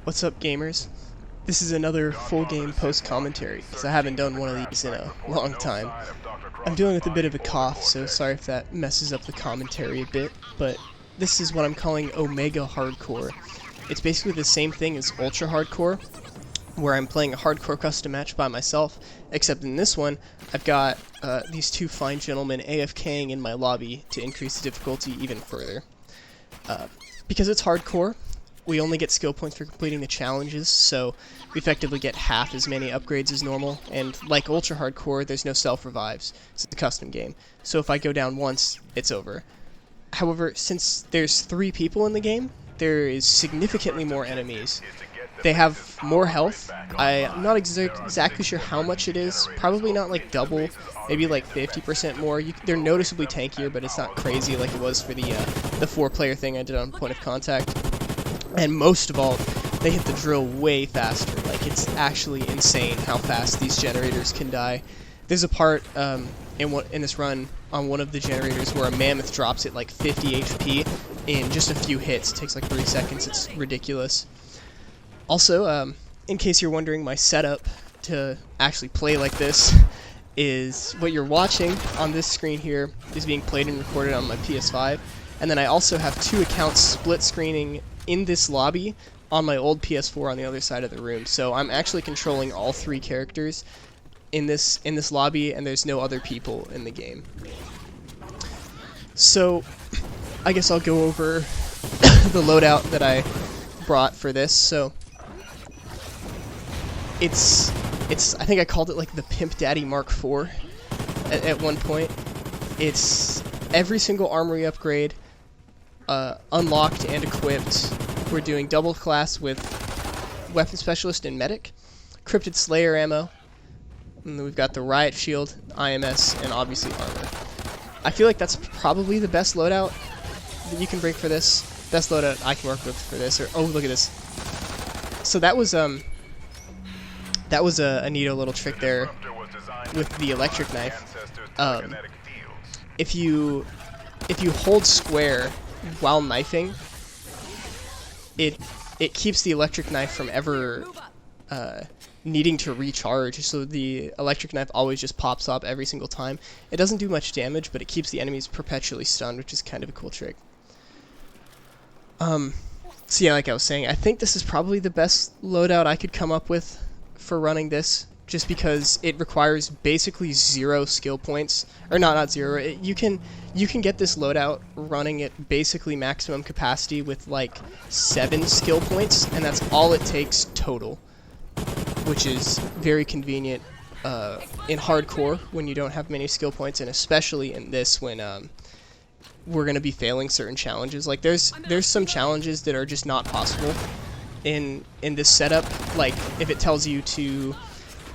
What's up, gamers? This is another full game post commentary because I haven't done one of these in a long time. I'm dealing with a bit of a cough, so sorry if that messes up the commentary a bit, but this is what I'm calling Omega Hardcore. It's basically the same thing as Ultra Hardcore, where I'm playing a hardcore custom match by myself, except in this one, I've got these two fine gentlemen AFKing in my lobby to increase the difficulty even further. Because it's hardcore, we only get skill points for completing the challenges, so we effectively get half as many upgrades as normal, and like Ultra Hardcore, there's no self-revives. It's a custom game, so if I go down once, it's over. However, since there's 3 people in the game, there is significantly more enemies. They have more health. I'm not exactly sure how much it is. Probably not like double, maybe like 50% more. They're noticeably tankier, but it's not crazy like it was for the 4-player thing I did on Point of Contact. And most of all, they hit the drill way faster. Like, it's actually insane how fast these generators can die. There's a part in this run on one of the generators where a mammoth drops it like 50 HP in just a few hits. It takes like 3 seconds. It's ridiculous. Also, in case you're wondering, my setup to actually play like this is what you're watching on this screen here is being played and recorded on my PS5. And then I also have 2 accounts split screening in this lobby on my old PS4 on the other side of the room. So I'm actually controlling all 3 characters in this lobby, and there's no other people in the game. So I guess I'll go over the loadout that I brought for this. So it's I think I called it like the Pimp Daddy Mark IV at one point. It's every single armory upgrade unlocked and equipped. We're doing double class with Weapon Specialist and Medic, Cryptid Slayer ammo, and then we've got the Riot Shield, IMS, and obviously armor. I feel like that's probably the best loadout that you can bring for this. Best loadout I can work with for this. Or, oh, look at this. So that was a neato little trick there with the electric knife. If you hold square while knifing, it keeps the electric knife from ever needing to recharge, so the electric knife always just pops up every single time. It doesn't do much damage, but it keeps the enemies perpetually stunned, which is kind of a cool trick. So yeah, like I was saying, I think this is probably the best loadout I could come up with for running this, just because it requires basically 0 skill points, or not 0. You can get this loadout running at basically maximum capacity with like 7 skill points, and that's all it takes total, which is very convenient in hardcore when you don't have many skill points, and especially in this when we're gonna be failing certain challenges. Like there's some challenges that are just not possible in this setup. Like if it tells you to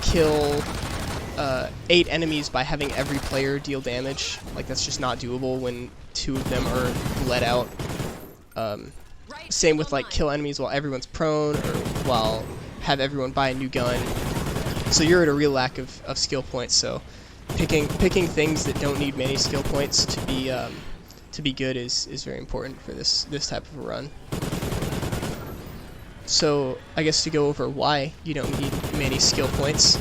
kill 8 enemies by having every player deal damage, like that's just not doable when 2 of them are let out. Same with like kill enemies while everyone's prone, or while have everyone buy a new gun. So you're at a real lack of skill points. So picking things that don't need many skill points to be good is very important for this type of a run. So I guess to go over why you don't need many skill points.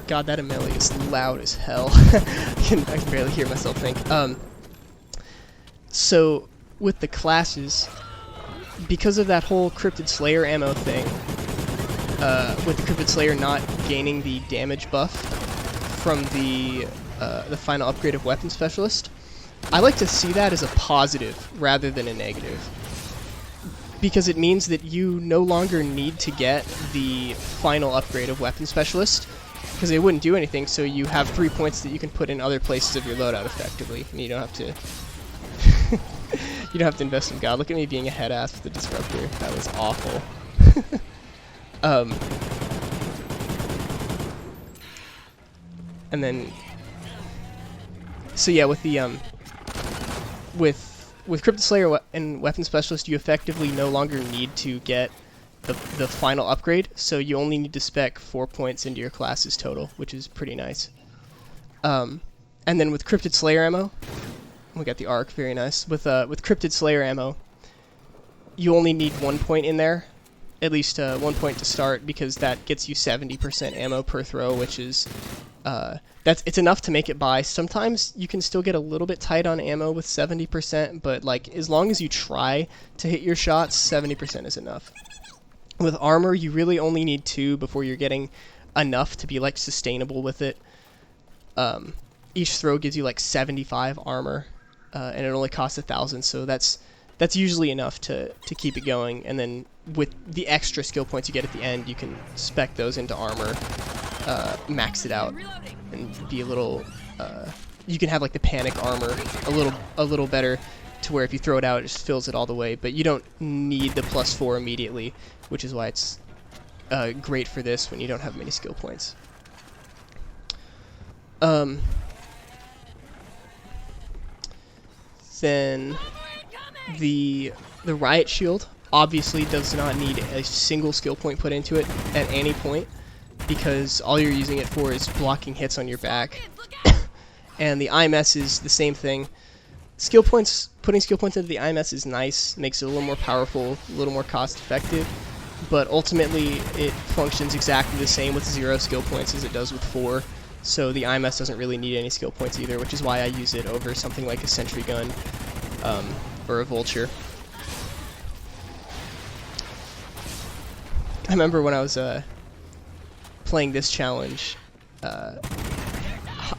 God, that melee is loud as hell. I can barely hear myself think. So with the classes, because of that whole Cryptid Slayer ammo thing, with the Cryptid Slayer not gaining the damage buff from the final upgrade of Weapon Specialist, I like to see that as a positive rather than a negative, because it means that you no longer need to get the final upgrade of Weapon Specialist, because it wouldn't do anything, so you have 3 points that you can put in other places of your loadout effectively, and you don't have to you don't have to invest in God. Look at me being a head ass with the Disruptor. That was awful. And then, so yeah, with the with Cryptid Slayer and Weapon Specialist, you effectively no longer need to get the final upgrade, so you only need to spec 4 points into your classes total, which is pretty nice. And then with Cryptid Slayer ammo, we got the arc, very nice. With Cryptid Slayer ammo, you only need 1 point in there, at least 1 point to start, because that gets you 70% ammo per throw, which is it's enough to make it by. Sometimes you can still get a little bit tight on ammo with 70%, but like as long as you try to hit your shots, 70% is enough. With armor, you really only need 2 before you're getting enough to be like sustainable with it. Each throw gives you like 75 armor, and it only costs 1,000, so that's usually enough to keep it going. And then with the extra skill points you get at the end, you can spec those into armor, max it out, and be a little. You can have like the panic armor a little better, to where if you throw it out, it just fills it all the way. But you don't need the +4 immediately, which is why it's great for this when you don't have many skill points. Then the riot shield obviously does not need a single skill point put into it at any point, because all you're using it for is blocking hits on your back. And the IMS is the same thing. Putting skill points into the IMS is nice, makes it a little more powerful, a little more cost effective, but ultimately it functions exactly the same with 0 skill points as it does with 4. So the IMS doesn't really need any skill points either, which is why I use it over something like a sentry gun or a vulture. I remember when I was playing this challenge,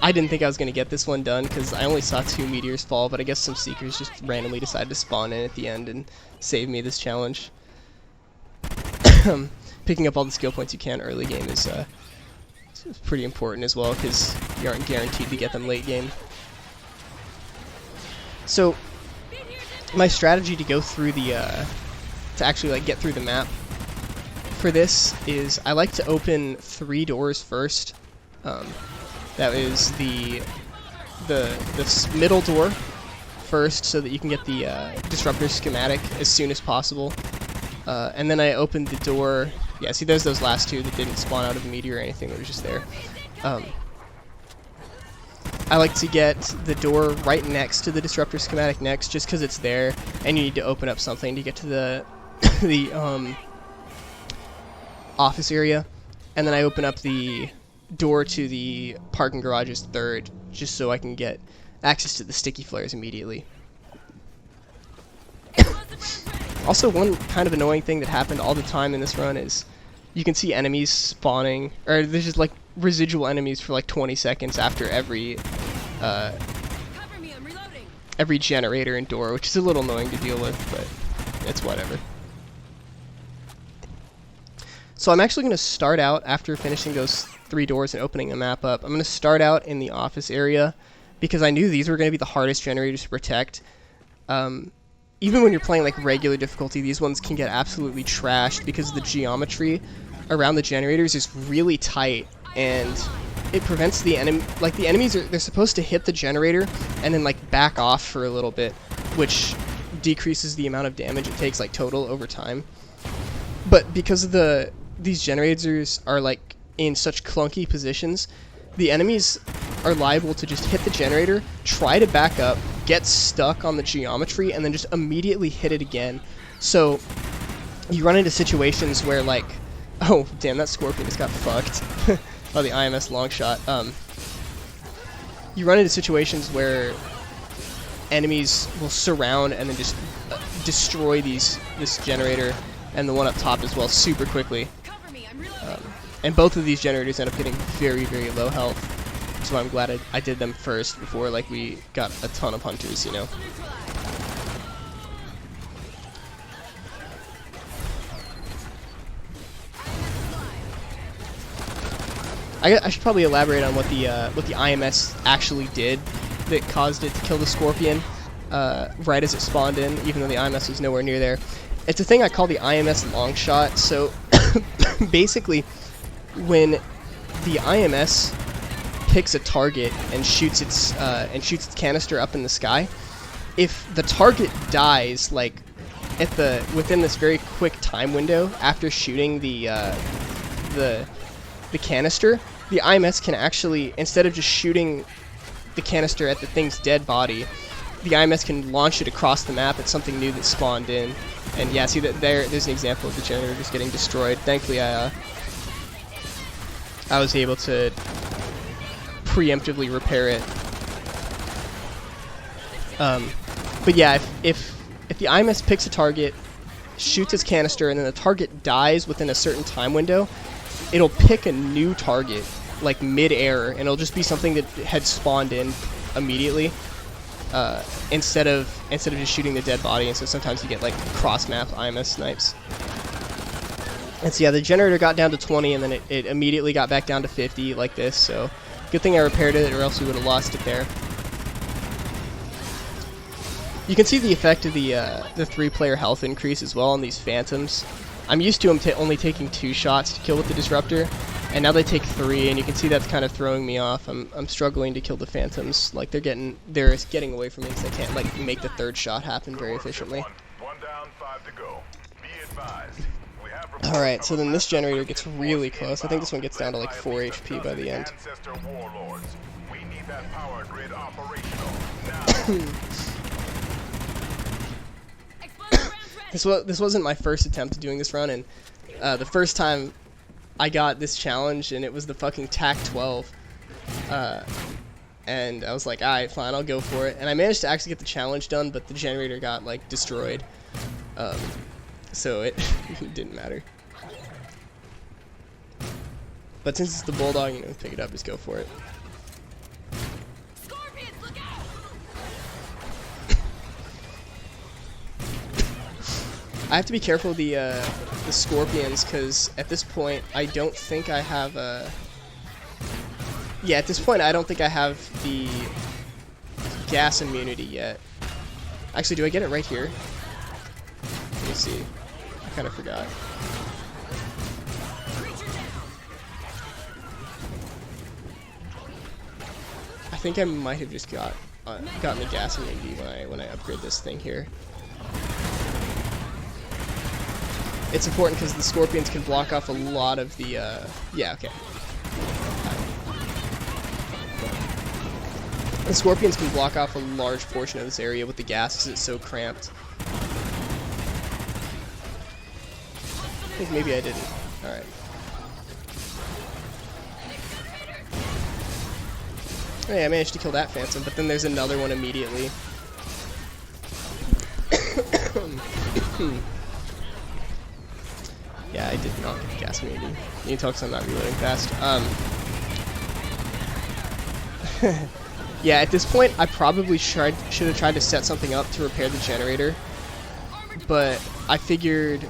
I didn't think I was going to get this one done because I only saw 2 meteors fall, but I guess some seekers just randomly decided to spawn in at the end and save me this challenge. Picking up all the skill points you can early game is pretty important as well, because you aren't guaranteed to get them late game. So my strategy to go through the to actually like get through the map for this is I like to open 3 doors first. That is the middle door first, so that you can get the disruptor schematic as soon as possible. And then I opened the door. Yeah, see, there's those last 2 that didn't spawn out of a meteor or anything. They were just there. I like to get the door right next to the disruptor schematic next, just because it's there, and you need to open up something to get to the office area. And then I open up the door to the parking garages third, just so I can get access to the sticky flares immediately. Also, one kind of annoying thing that happened all the time in this run is you can see enemies spawning, or there's just like residual enemies for like 20 seconds after every generator and door, which is a little annoying to deal with, but it's whatever. So I'm actually going to start out, after finishing those 3 doors and opening the map up, I'm going to start out in the office area, because I knew these were going to be the hardest generators to protect. Even when you're playing like regular difficulty, these ones can get absolutely trashed because the geometry around the generators is really tight, and it prevents the enemy. Like the enemies they're supposed to hit the generator and then like back off for a little bit, which decreases the amount of damage it takes like total over time. But because of these generators are like in such clunky positions, the enemies are liable to just hit the generator, try to back up, get stuck on the geometry, and then just immediately hit it again. So you run into situations where like, oh damn, that scorpion just got fucked by the IMS long shot. You run into situations where enemies will surround and then just destroy this generator and the one up top as well super quickly. And both of these generators end up getting very, very low health. So I'm glad I did them first before like we got a ton of hunters, you know. I should probably elaborate on what the IMS actually did that caused it to kill the scorpion right as it spawned in, even though the IMS was nowhere near there. It's a thing I call the IMS long shot. So basically, when the IMS picks a target and shoots its canister up in the sky, if the target dies like within this very quick time window after shooting the canister, the IMS can actually, instead of just shooting the canister at the thing's dead body, the IMS can launch it across the map at something new that spawned in. And yeah, see that there's an example of the generator just getting destroyed. Thankfully, I was able to preemptively repair it. But yeah, if the IMS picks a target, shoots its canister, and then the target dies within a certain time window, it'll pick a new target, like mid-air, and it'll just be something that had spawned in immediately, instead of just shooting the dead body. And so sometimes you get like cross-map IMS snipes. And so yeah, the generator got down to 20, and then it immediately got back down to 50 like this. So good thing I repaired it, or else we would have lost it there. You can see the effect of the 3-player health increase as well on these phantoms. I'm used to them only taking 2 shots to kill with the disruptor, and now they take 3, and you can see that's kind of throwing me off. I'm struggling to kill the phantoms. Like they're getting away from me because I can't like make the 3rd shot happen very efficiently. All right, so then this generator gets really close. I think this one gets down to like 4 HP by the end. This wasn't my first attempt at doing this run, and the first time I got this challenge, and it was the fucking TAC 12, and I was like, alright, fine, I'll go for it. And I managed to actually get the challenge done, but the generator got like destroyed, so it didn't matter. But since it's the bulldog, you know, pick it up, just go for it. I have to be careful of the scorpions, because at this point I don't think I have yeah, at this point I don't think I have the gas immunity yet. Actually, do I get it right here? Let me see. I kind of forgot. I think I might have just gotten the gas immunity when I upgrade this thing here. It's important because the scorpions can block off a lot of the, yeah, okay. The scorpions can block off a large portion of this area with the gas because it's so cramped. I think maybe I didn't. Alright. Hey, I managed to kill that phantom, but then there's another one immediately. Yeah, I did not get the gas immunity. You can tell because I'm not reloading fast. Yeah, at this point, I probably should have tried to set something up to repair the generator. But I figured,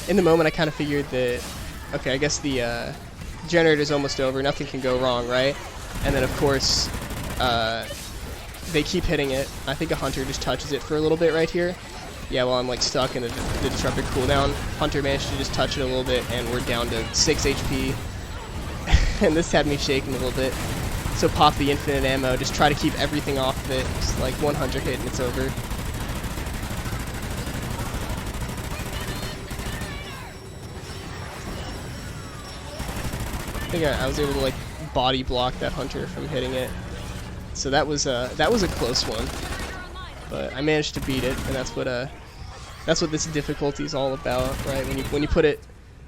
in the moment, I kind of figured that, okay, I guess the generator's almost over. Nothing can go wrong, right? And then, of course, they keep hitting it. I think a hunter just touches it for a little bit right here. Yeah, while I'm like stuck in the disruptor cooldown, Hunter managed to just touch it a little bit, and we're down to 6 HP. And this had me shaking a little bit. So pop the infinite ammo, just try to keep everything off of it. Just like 100 hit and it's over. I think I was able to like body block that Hunter from hitting it. So that was a close one. But I managed to beat it, and that's what this difficulty is all about, right?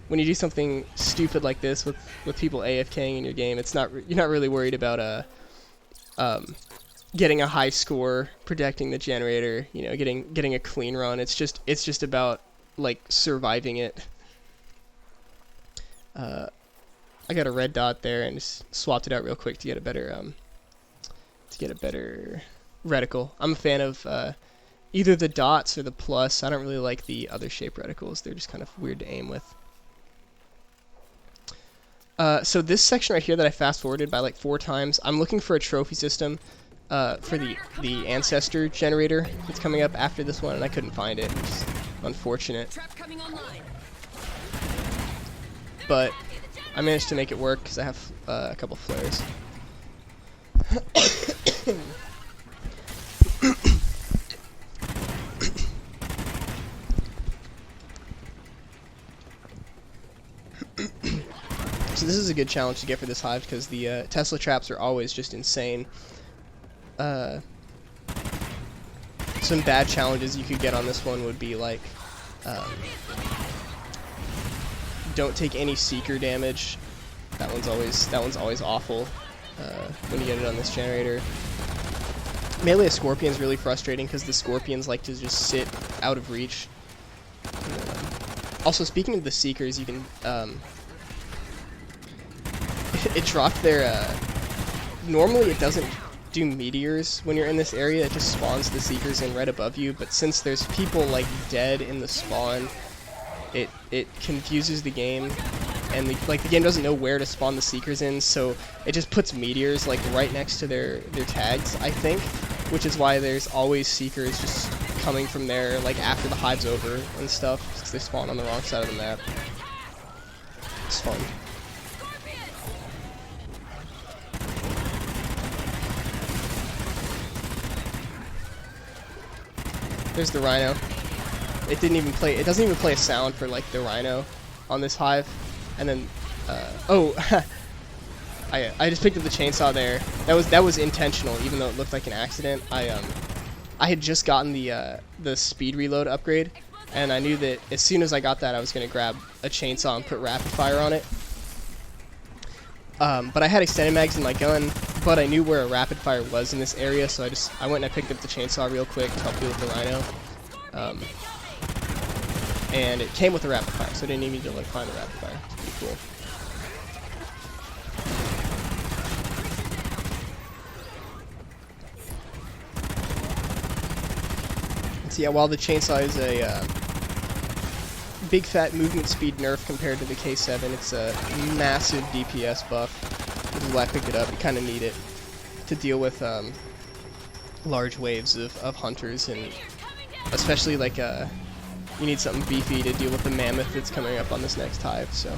When you do something stupid like this with people AFKing in your game, you're not really worried about getting a high score, protecting the generator, you know, getting a clean run. It's just about like surviving it. I got a red dot there and just swapped it out real quick to get a better reticle. I'm a fan of either the dots or the plus. I don't really like the other shape reticles. They're just kind of weird to aim with. So this section right here that I fast forwarded by like 4 times, I'm looking for a trophy system for the Ancestor generator that's coming up after this one, and I couldn't find it. It's unfortunate. But I managed to make it work because I have a couple flares. So this is a good challenge to get for this hive because the Tesla traps are always just insane. some bad challenges you could get on this one would be like, don't take any seeker damage. That one's always awful when you get it on this generator. Melee Scorpion is really frustrating because the Scorpions like to just sit out of reach. Also, speaking of the Seekers, you can it dropped their normally it doesn't do meteors when you're in this area. It just spawns the Seekers in right above you, but since there's people like dead in the spawn, it confuses the game, and the game doesn't know where to spawn the Seekers in, so it just puts meteors like right next to their tags, I think, which is why there's always Seekers just coming from there like after the hive's over and stuff, because they spawn on the wrong side of the map. It's fun. There's the Rhino. It doesn't even play a sound for like the Rhino on this hive. And then oh I just picked up the chainsaw there. That was intentional, even though it looked like an accident. I had just gotten the speed reload upgrade, and I knew that as soon as I got that I was gonna grab a chainsaw and put rapid fire on it. But I had extended mags in my gun, but I knew where a rapid fire was in this area, so I went and I picked up the chainsaw real quick to help deal with the Rhino. And it came with a rapid fire, so I didn't even need to like find the rapid fire. It's pretty cool. So yeah, while the chainsaw is a big fat movement speed nerf compared to the K7, it's a massive DPS buff, which is why I picked it up. You kind of need it to deal with large waves of hunters, and especially like you need something beefy to deal with the mammoth that's coming up on this next hive. So,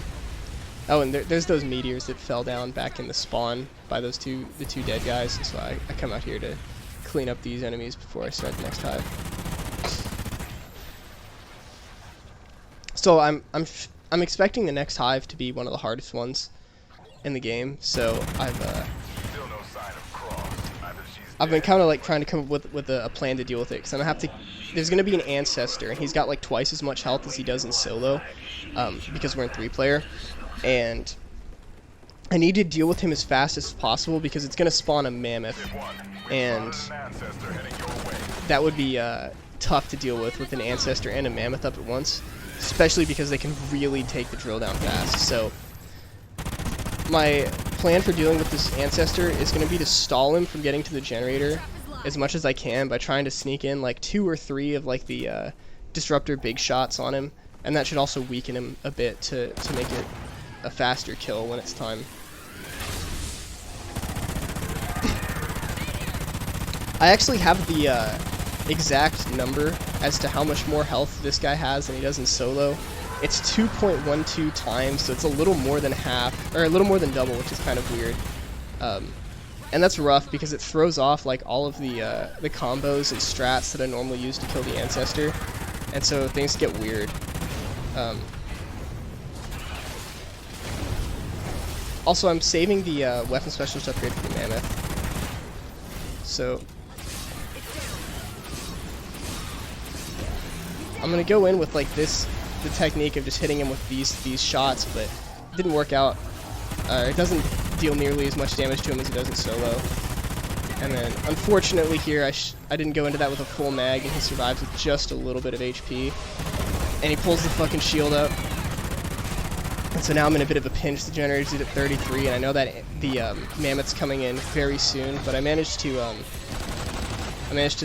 oh, and there's those meteors that fell down back in the spawn by the two dead guys. So I come out here to clean up these enemies before I start the next hive. So I'm expecting the next hive to be one of the hardest ones in the game. So I've been kind of like trying to come up with a plan to deal with it, because I'm gonna have to. There's gonna be an Ancestor, and he's got like twice as much health as he does in solo, because we're in 3-player, and I need to deal with him as fast as possible because it's gonna spawn a mammoth, and that would be tough to deal with an Ancestor and a mammoth up at once, especially because they can really take the drill down fast. So my plan for dealing with this Ancestor is going to be to stall him from getting to the generator as much as I can by trying to sneak in like 2 or 3 of like the disruptor big shots on him, and that should also weaken him a bit to make it a faster kill when it's time. I actually have the exact number as to how much more health this guy has than he does in solo. It's 2.12 times, so it's a little more than half, or a little more than double, which is kind of weird. And that's rough because it throws off like all of the combos and strats that I normally use to kill the Ancestor, and so things get weird. Also, I'm saving the weapon specialist upgrade for the mammoth. So I'm gonna go in with like the technique of just hitting him with these shots, but it didn't work out. It doesn't deal nearly as much damage to him as it does in solo. And then, unfortunately here, I didn't go into that with a full mag, and he survives with just a little bit of HP. And he pulls the fucking shield up. And so now I'm in a bit of a pinch. The generator's at 33, and I know that the mammoth's coming in very soon, but I managed to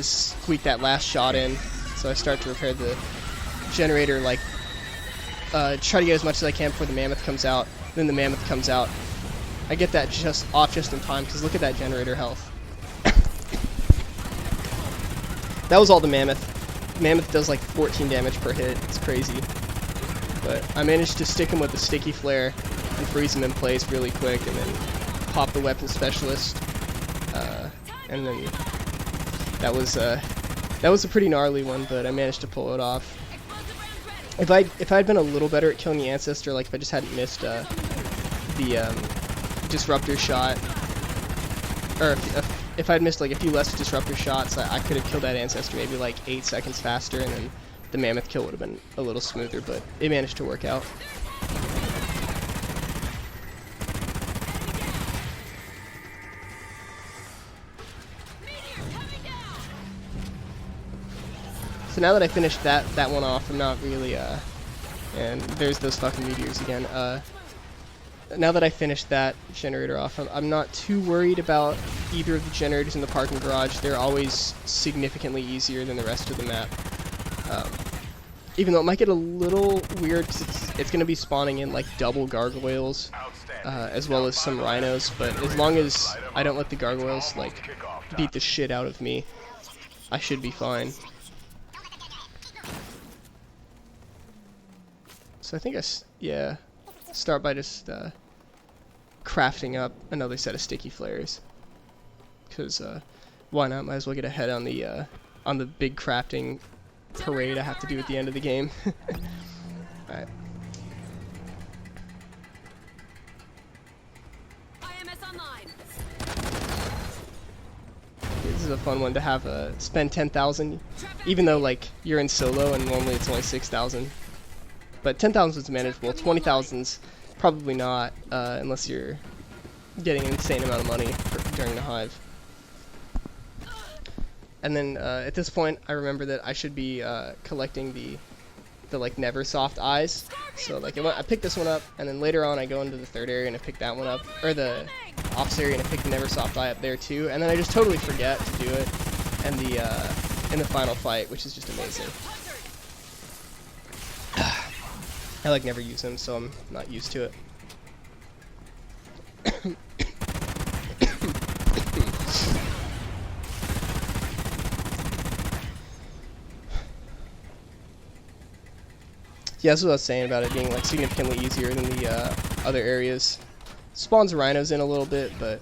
squeak that last shot in. So I start to repair the generator, like, try to get as much as I can before the mammoth comes out. Then the mammoth comes out. I get that just in time, because look at that generator health. That was all the mammoth. Mammoth does like 14 damage per hit. It's crazy. But I managed to stick him with a sticky flare and freeze him in place really quick, and then pop the weapon specialist. And then that was a pretty gnarly one, but I managed to pull it off. If I'd been a little better at killing the Ancestor, like if I just hadn't missed the disruptor shot, or if I'd missed like a few less disruptor shots, I could have killed that Ancestor maybe like 8 seconds faster, and then the Mammoth kill would have been a little smoother, but it managed to work out. So now that I finished that one off, I'm not really, and there's those fucking meteors again. Now that I finished that generator off, I'm not too worried about either of the generators in the parking garage. They're always significantly easier than the rest of the map. Even though it might get a little weird, because it's going to be spawning in like double gargoyles, as well as some rhinos, but as long as I don't let the gargoyles like beat the shit out of me, I should be fine. So I think start by just crafting up another set of sticky flares, because why not? Might as well get ahead on the big crafting parade I have to do at the end of the game. Alright. This is a fun one to have spend 10,000, even though like you're in solo and normally it's only 6,000. But 10,000 is manageable. 20,000's probably not, unless you're getting an insane amount of money during the hive. And then at this point, I remember that I should be collecting the like Neversoft eyes. So like I pick this one up, and then later on I go into the third area and I pick that one up, or the ops area, and I pick the Neversoft eye up there too. And then I just totally forget to do it, and in the final fight, which is just amazing. I like never use them, so I'm not used to it. Yeah, that's what I was saying about it being like significantly easier than the other areas. Spawns rhinos in a little bit, but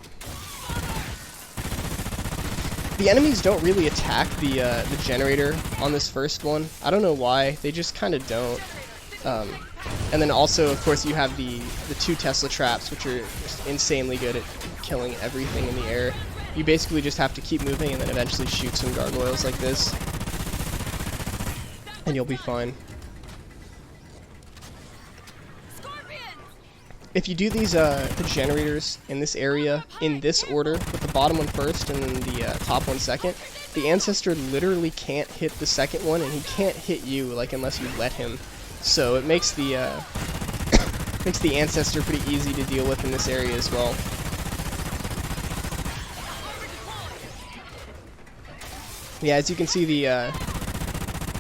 the enemies don't really attack the generator on this first one. I don't know why. They just kind of don't. And then also, of course, you have the 2 Tesla traps, which are just insanely good at killing everything in the air. You basically just have to keep moving and then eventually shoot some gargoyles like this, and you'll be fine. If you do these the generators in this area in this order, with the bottom one first and then the top one second, the Ancestor literally can't hit the second one, and he can't hit you like unless you let him. So it makes the Ancestor pretty easy to deal with in this area as well. Yeah, as you can see,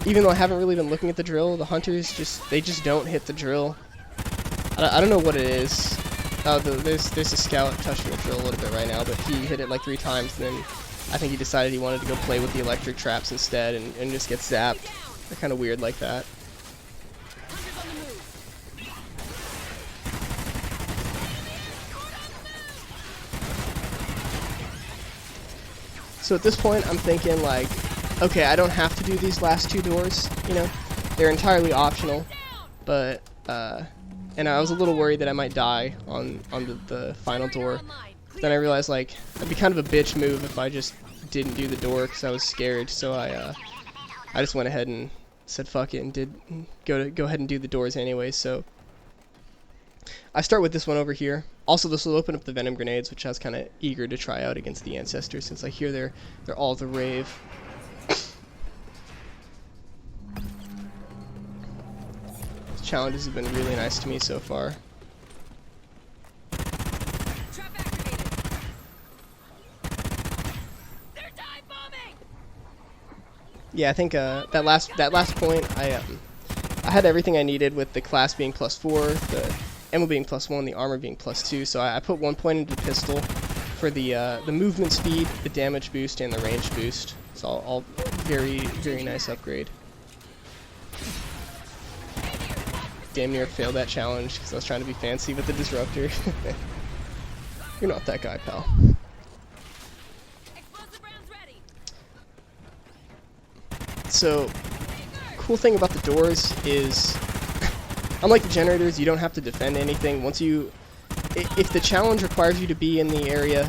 even though I haven't really been looking at the drill, the hunters just don't hit the drill. I don't know what it is. Oh, there's a scout touching the drill a little bit right now, but he hit it like 3 times, and then I think he decided he wanted to go play with the electric traps instead, and just get zapped. They're kind of weird like that. So at this point, I'm thinking like, okay, I don't have to do these last 2 doors, you know? They're entirely optional, but, and I was a little worried that I might die on the final door. Then I realized, like, it'd be kind of a bitch move if I just didn't do the door, because I was scared, so I just went ahead and said fuck it, and did go ahead and do the doors anyway. So I start with this one over here. Also, this will open up the venom grenades, which I was kind of eager to try out against the Ancestors, since I hear they're all the rave. These challenges have been really nice to me so far. Yeah, I think that last point, I had everything I needed, with the class being +4, the ammo being +1, the armor being +2. So I put 1 point into the pistol for the movement speed, the damage boost, and the range boost. It's all very, very nice upgrade. Damn near failed that challenge because I was trying to be fancy with the disruptor. You're not that guy, pal. So, cool thing about the doors is, unlike the generators, you don't have to defend anything. Once you, if the challenge requires you to be in the area,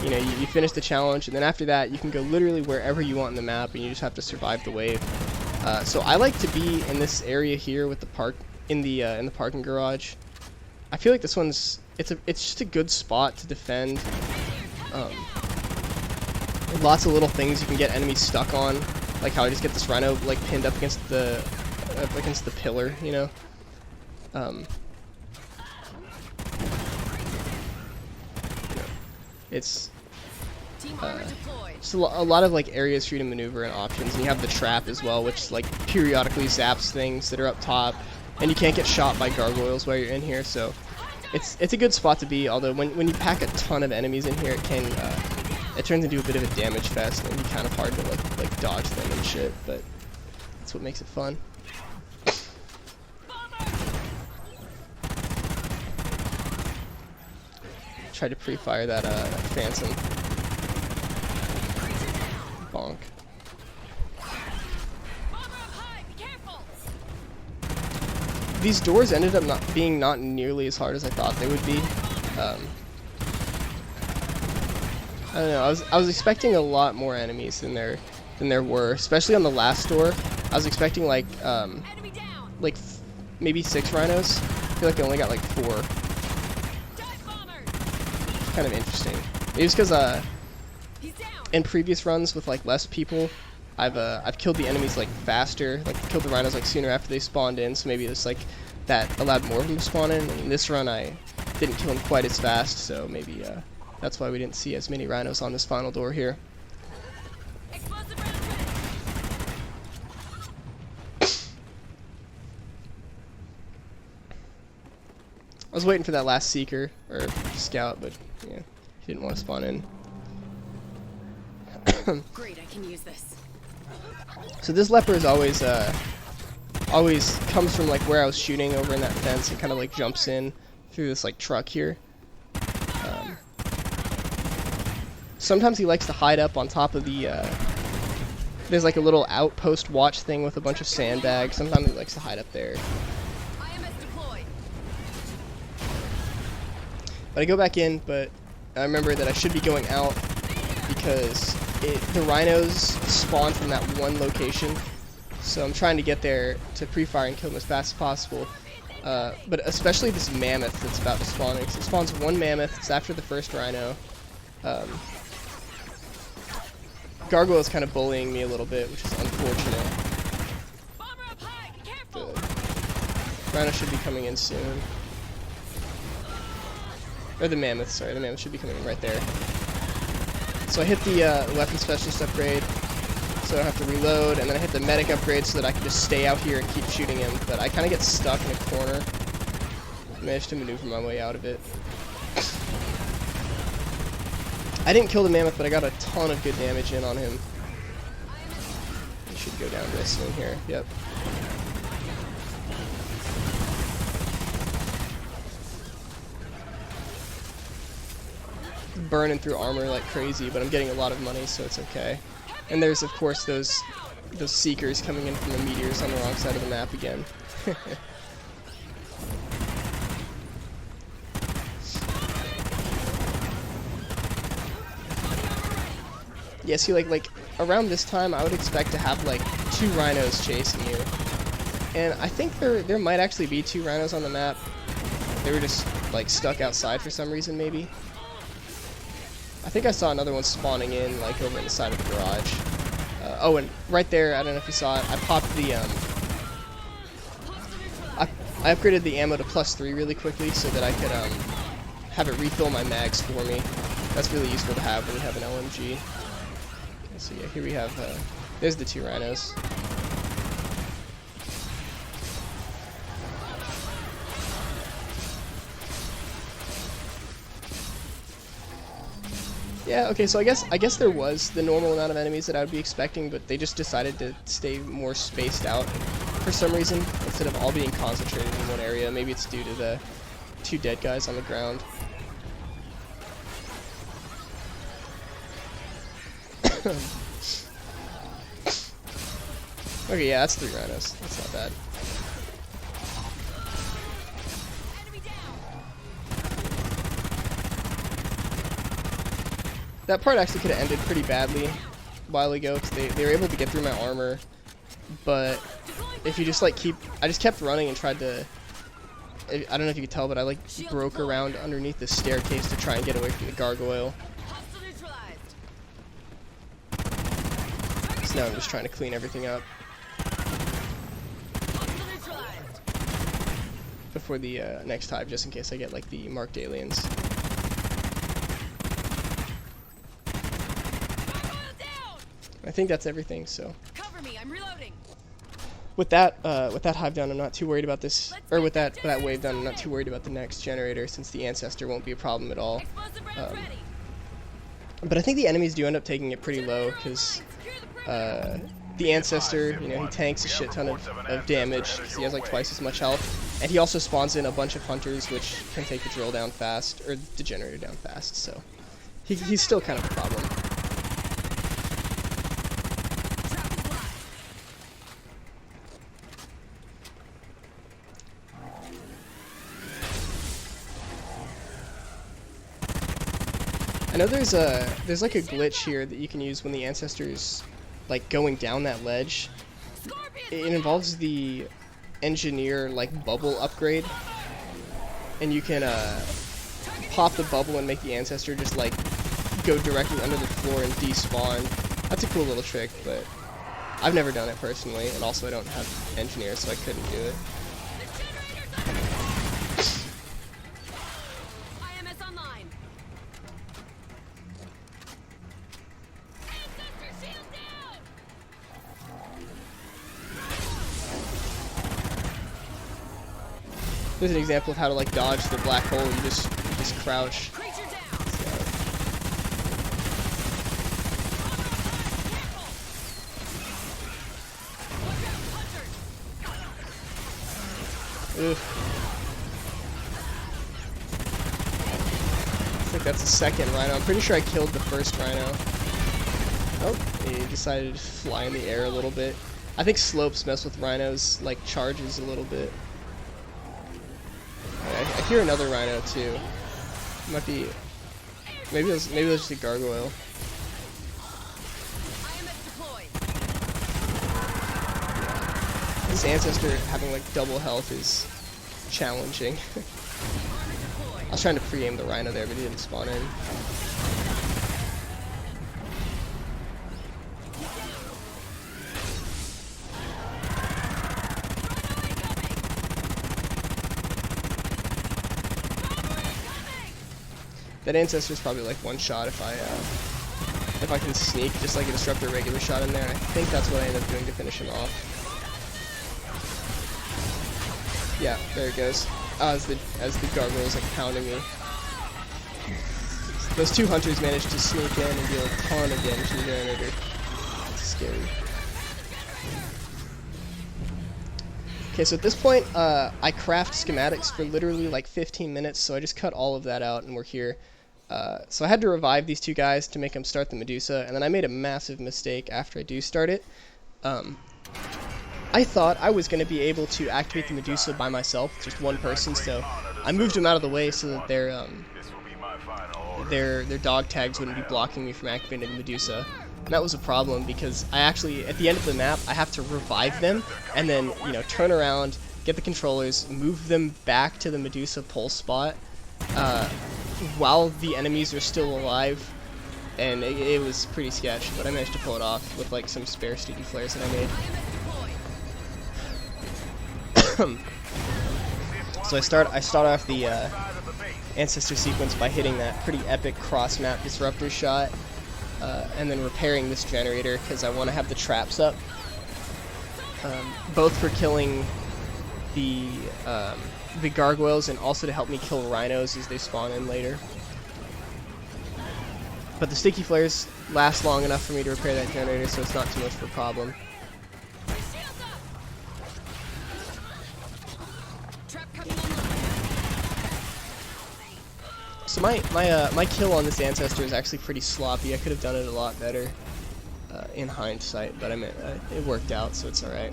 You know, you finish the challenge, and then after that, you can go literally wherever you want in the map, and you just have to survive the wave. So I like to be in this area here with the in the parking garage. I feel like this one's it's just a good spot to defend. Lots of little things you can get enemies stuck on, like how I just get this rhino like pinned up against the pillar, you know. It's just a lot of like areas for you to maneuver and options, and you have the trap as well, which like periodically zaps things that are up top, and you can't get shot by gargoyles while you're in here, so it's a good spot to be. Although when you pack a ton of enemies in here, it turns into a bit of a damage fest, and it can be kind of hard to like dodge them and shit, but that's what makes it fun. Tried to pre-fire that phantom. Bonk. These doors ended up not being nearly as hard as I thought they would be. I don't know. I was expecting a lot more enemies than there were, especially on the last door. I was expecting like maybe 6 rhinos. I feel like I only got like 4. Kind of interesting. Maybe it's because in previous runs with like less people, I've killed the enemies like faster, like killed the rhinos like sooner after they spawned in. So maybe it's like that allowed more of them to spawn in. And in this run, I didn't kill them quite as fast, so maybe that's why we didn't see as many rhinos on this final door here. I was waiting for that last seeker or scout, but yeah, he didn't want to spawn in. Great, I can use this. So this leper is always comes from like where I was shooting over in that fence and kind of like jumps in through this like truck here. Sometimes he likes to hide up on top of the there's like a little outpost watch thing with a bunch of sandbags. Sometimes he likes to hide up there. But I go back in, but I remember that I should be going out because the rhinos spawn from that one location. So I'm trying to get there to pre-fire and kill them as fast as possible. But especially this mammoth that's about to spawn. It spawns one mammoth. It's after the first rhino. Gargoyle's kind of bullying me a little bit, which is unfortunate. The rhino should be coming in soon. Or the mammoth, sorry. The mammoth should be coming in right there. So I hit the weapon specialist upgrade, so I don't have to reload, and then I hit the medic upgrade so that I can just stay out here and keep shooting him, but I kind of get stuck in a corner. I managed to maneuver my way out of it. I didn't kill the mammoth, but I got a ton of good damage in on him. He should go down real soon here, yep. Burning through armor like crazy, but I'm getting a lot of money, so it's okay. And there's of course those seekers coming in from the meteors on the wrong side of the map again. Yeah, see, like around this time I would expect to have like 2 rhinos chasing you. And I think there might actually be 2 rhinos on the map. They were just like stuck outside for some reason, maybe. I think I saw another one spawning in, like, over in the side of the garage. Oh, and right there, I don't know if you saw it, I popped the, I upgraded the ammo to +3 really quickly so that I could, have it refill my mags for me. That's really useful to have when you have an LMG. Okay, so yeah, here we have, there's the 2 rhinos. Yeah, okay, so I guess there was the normal amount of enemies that I would be expecting, but they just decided to stay more spaced out for some reason, instead of all being concentrated in one area. Maybe it's due to the 2 dead guys on the ground. Okay, yeah, that's 3 rhinos. That's not bad. that part actually could have ended pretty badly a while ago, because they were able to get through my armor, but if you just like I just kept running and tried to, I don't know if you could tell, but I like broke around underneath the staircase to try and get away from the gargoyle. So now I'm just trying to clean everything up before the next hive, just in case I get like the marked aliens. I think that's everything. So cover me, I'm reloading. With that hive done, I'm not too worried about this, or with that wave done, I'm not too worried about the next generator, since the Ancestor won't be a problem at all. But I think the enemies do end up taking it pretty low, because the Ancestor, you know, he tanks a shit ton of damage, because he has like twice as much health, and he also spawns in a bunch of hunters, which can take the drill down fast, or the generator down fast, so he's still kind of a problem. I know there's like a glitch here that you can use when the Ancestor's like going down that ledge. It involves the engineer like bubble upgrade, and you can pop the bubble and make the Ancestor just like go directly under the floor and despawn. That's a cool little trick, but I've never done it personally, and also I don't have engineer, so I couldn't do it. There's an example of how to like dodge the black hole. You just crouch. Oof. I think that's the second rhino. I'm pretty sure I killed the first rhino. Oh, he decided to fly in the air a little bit. I think slopes mess with rhinos, like charges a little bit. I hear another rhino too. Might be, maybe it was just a gargoyle. This Ancestor having like double health is challenging. I was trying to pre-aim the rhino there, but he didn't spawn in. That Ancestor's probably like one shot if I can sneak just like a disruptor regular shot in there. I think that's what I end up doing to finish him off. Yeah, there it goes. As the gargoyle's like pounding me. Those two hunters managed to sneak in and deal a ton of damage to the generator. It's scary. Okay, so at this point, I craft schematics for literally like 15 minutes, so I just cut all of that out and we're here. So I had to revive these two guys to make them start the Medusa, and then I made a massive mistake after I do start it. I thought I was going to be able to activate the Medusa by myself, just one person, so I moved them out of the way so that their dog tags wouldn't be blocking me from activating the Medusa. And that was a problem because I actually, at the end of the map, I have to revive them and then, you know, turn around, get the controllers, move them back to the Medusa pulse spot while the enemies are still alive. And it was pretty sketch, but I managed to pull it off with like some spare sticky flares that I made. So I start off the Ancestor sequence by hitting that pretty epic cross-map disruptor shot, and then repairing this generator because I want to have the traps up, both for killing the gargoyles and also to help me kill rhinos as they spawn in later. But the sticky flares last long enough for me to repair that generator, so it's not too much of a problem. So my kill on this Ancestor is actually pretty sloppy. I could have done it a lot better in hindsight, but I mean it worked out, so it's all right.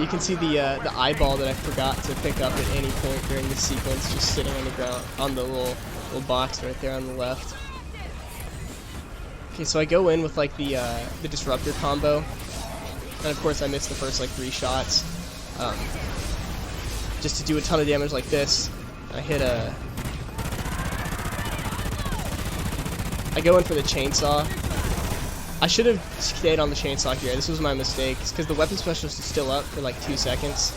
You can see the eyeball that I forgot to pick up at any point during the sequence, just sitting on the ground on the little box right there on the left. Okay, so I go in with like the disruptor combo, and of course I missed the first like 3 shots, just to do a ton of damage like this. I hit I go in for the chainsaw. I should have stayed on the chainsaw here. This was my mistake, because the weapon specialist is still up for like 2 seconds.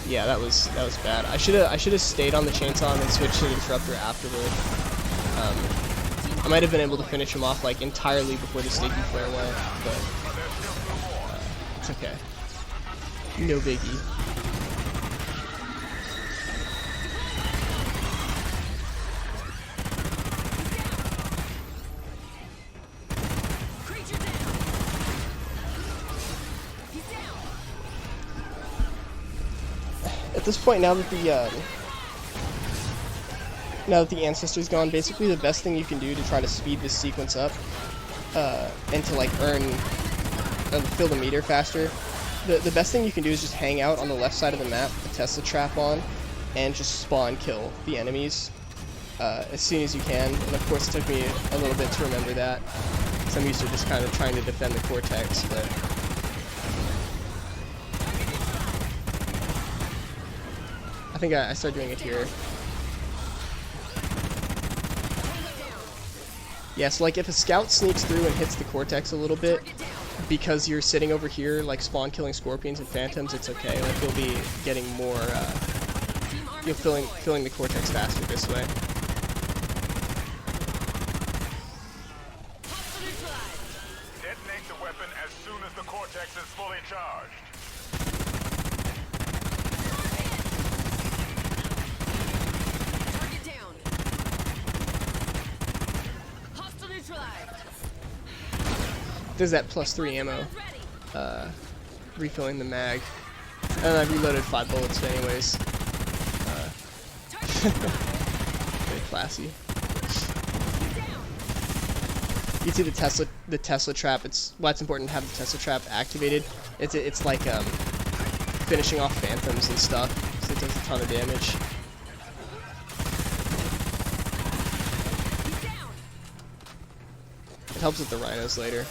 Yeah, that was bad. I should have stayed on the chainsaw and then switched to the disruptor afterward. I might have been able to finish him off like entirely before the sticky flare went, but it's okay. No biggie. At this point, now that the Ancestor's gone, basically the best thing you can do to try to speed this sequence up, and to like fill the meter faster, the best thing you can do is just hang out on the left side of the map, put Tesla trap on, and just spawn kill the enemies as soon as you can. And of course, it took me a little bit to remember that, because I'm used to just kind of trying to defend the Cortex, but. I think I started doing it here. Yeah, so like if a scout sneaks through and hits the Cortex a little bit, because you're sitting over here like spawn killing scorpions and phantoms, it's okay. Like you'll be getting more, you're filling the Cortex faster this way. Detonate the weapon as soon as the Cortex is fully charged. There's that +3 ammo, refilling the mag, and I reloaded 5 bullets anyways. Very classy. You see the Tesla trap. It's why it's important to have the Tesla trap activated. It's like finishing off phantoms and stuff, so it does a ton of damage. It helps with the rhinos later.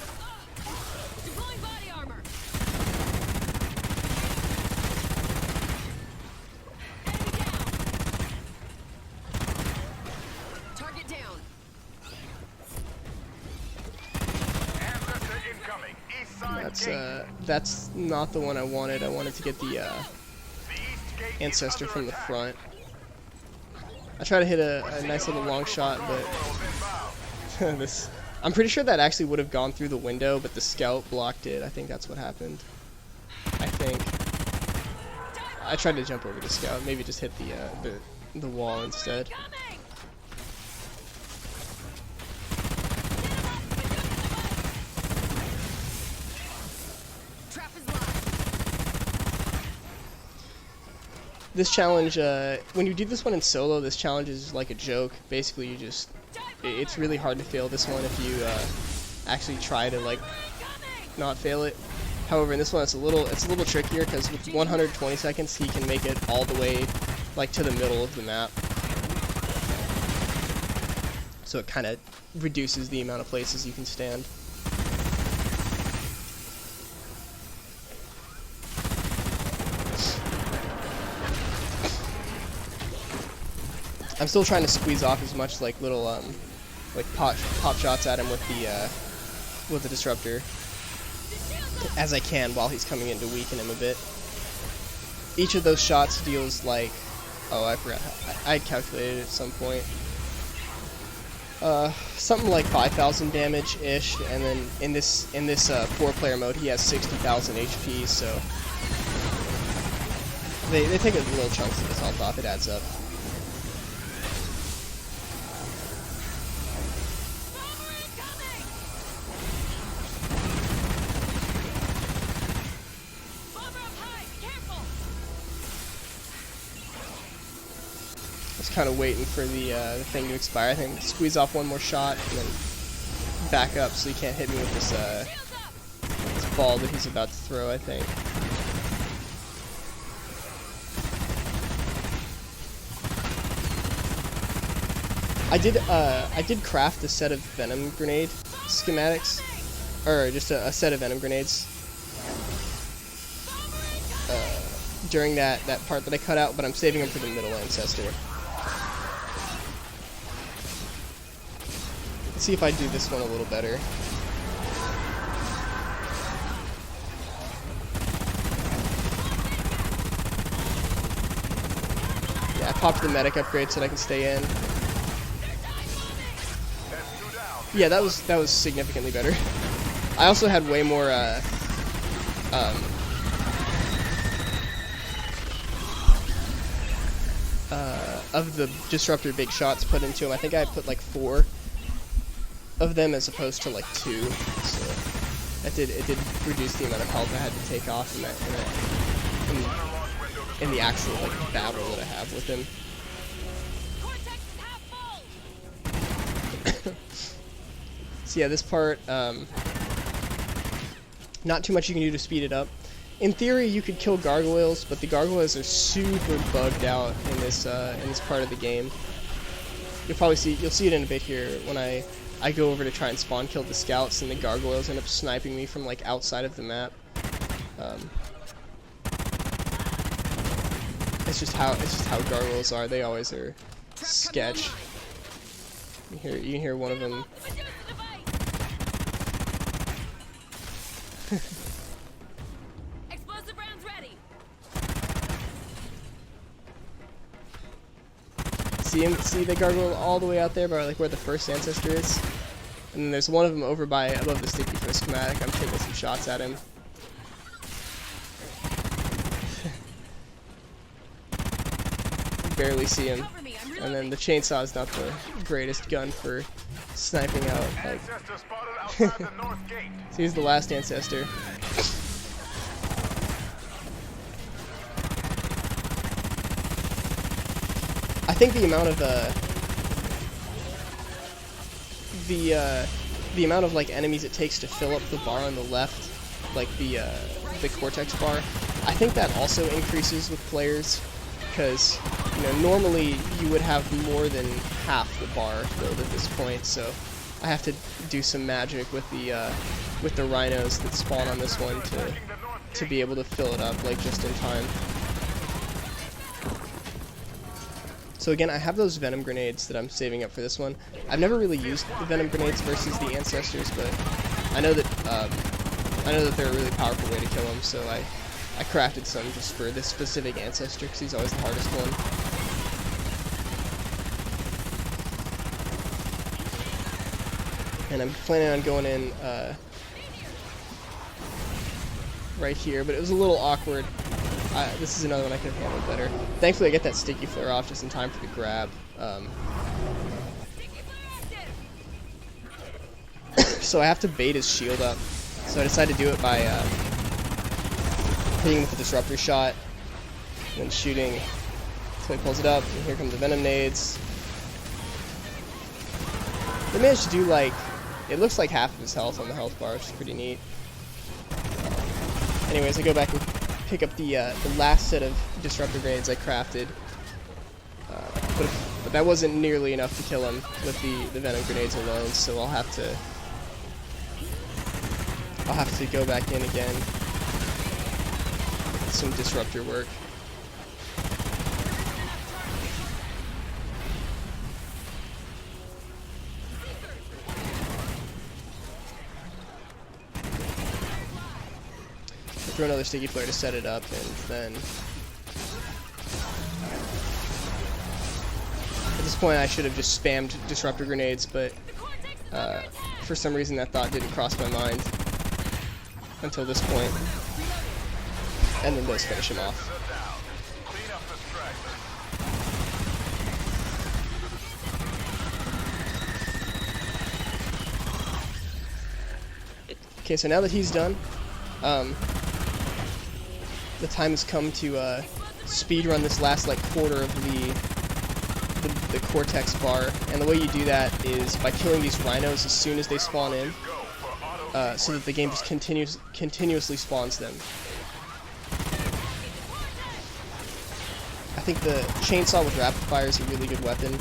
That's not the one I wanted. I wanted to get the Ancestor from the front. I tried to hit a nice little long shot, but I'm pretty sure that actually would have gone through the window, but the scout blocked it. I think that's what happened. I think. I tried to jump over the scout, maybe just hit the wall instead. This challenge, when you do this one in solo, this challenge is like a joke. Basically, it's really hard to fail this one if you actually try to like not fail it. However, in this one, it's a little trickier, because with 120 seconds, he can make it all the way like to the middle of the map. So it kind of reduces the amount of places you can stand. I'm still trying to squeeze off as much like little like pop shots at him with the disruptor as I can while he's coming in to weaken him a bit. Each of those shots deals like, oh, I forgot how I calculated it at some point. Something like 5,000 damage ish, and then in this 4-player mode he has 60,000 HP, so they take a little chunks of his health off. It adds up. Kind of waiting for the thing to expire. I think squeeze off one more shot and then back up so he can't hit me with this ball that he's about to throw, I think. I did craft a set of venom grenade schematics, or just a set of venom grenades during that part that I cut out, but I'm saving them for the middle ancestor. Let's see if I do this one a little better. Yeah, I popped the medic upgrade so that I can stay in. Yeah, that was significantly better. I also had way more of the disruptor big shots put into him. I think I put like 4 of them as opposed to like 2. So it did reduce the amount of health I had to take off in the actual like battle that I have with him. So yeah, this part, not too much you can do to speed it up. In theory, you could kill gargoyles, but the gargoyles are super bugged out in this part of the game. You'll see it in a bit here when I go over to try and spawn kill the scouts, and the gargoyles end up sniping me from like outside of the map. It's just how gargoyles are. They always are sketch. You can hear one of them. Explosive rounds ready. See the gargoyle all the way out there by like where the first ancestor is? And then there's one of them over above the sticky for a schematic. I'm taking some shots at him. Barely see him. And then the chainsaw is not the greatest gun for sniping out. Like, so he's the last ancestor. I think the amount of the amount of like enemies it takes to fill up the bar on the left, like the cortex bar, I think that also increases with players, because you know normally you would have more than half the bar filled at this point, so I have to do some magic with the rhinos that spawn on this one to be able to fill it up like just in time. So again, I have those venom grenades that I'm saving up for this one. I've never really used the venom grenades versus the ancestors, but I know that they're a really powerful way to kill them. So I crafted some just for this specific ancestor because he's always the hardest one. And I'm planning on going in right here, but it was a little awkward. This is another one I could have handled better. Thankfully, I get that sticky flare off just in time for the grab. So I have to bait his shield up. So I decided to do it by hitting with the disruptor shot, and then shooting until he pulls it up. And here come the venom nades. They managed to do like, it looks like half of his health on the health bar, which is pretty neat. Anyways, I go back and pick up the last set of disruptor grenades I crafted, but that wasn't nearly enough to kill him with the venom grenades alone. So I'll have to go back in again with some disruptor work. Throw another sticky flare to set it up, and then at this point I should have just spammed disruptor grenades, but for some reason that thought didn't cross my mind until this point, and then those finish him off. Okay, so now that he's done, the time has come to speed run this last like quarter of the cortex bar, and the way you do that is by killing these rhinos as soon as they spawn in, so that the game just continuously spawns them. I think the chainsaw with rapid fire is a really good weapon.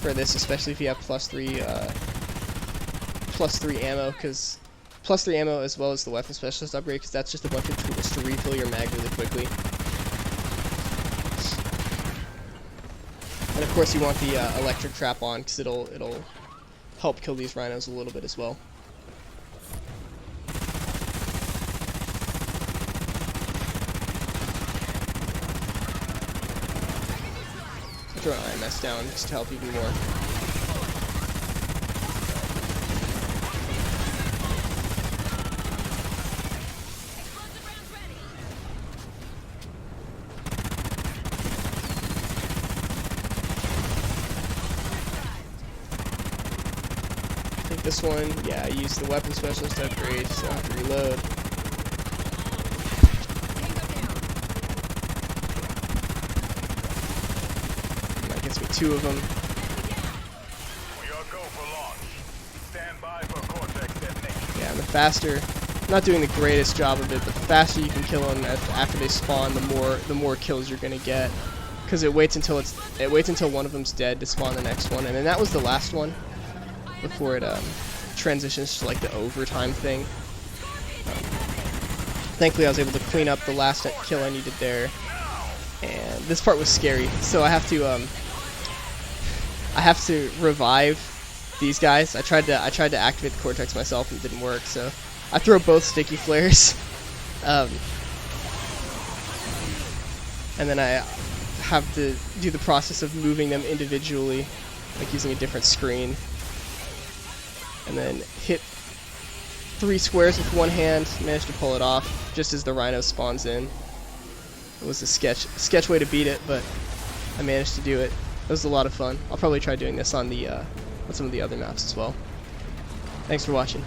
for this, especially if you have +3 ammo, because +3 ammo as well as the weapon specialist upgrade, because that's just a bunch of tools to refill your mag really quickly. And of course you want the electric trap on, because it'll help kill these rhinos a little bit as well. Throw an IMS down just to help even more. I think this one, yeah, I used the weapon specialist upgrade, so I have to reload. That gets me 2 of them. We are go for launch. Stand by for Cortex detonation. Yeah, and the faster, not doing the greatest job of it, but the faster you can kill them after they spawn, the more kills you're gonna get. Because it waits until one of them's dead to spawn the next one, and then that was the last one before it transitions to like the overtime thing. Thankfully, I was able to clean up the last kill I needed there, and this part was scary. So I have to revive these guys. I tried to activate the Cortex myself and it didn't work. So I throw both sticky flares, and then I have to do the process of moving them individually, like using a different screen, and then hit 3 squares with one hand. Managed to pull it off just as the rhino spawns in. It was a sketch way to beat it, but I managed to do it. It was a lot of fun. I'll probably try doing this on some of the other maps as well. Thanks for watching.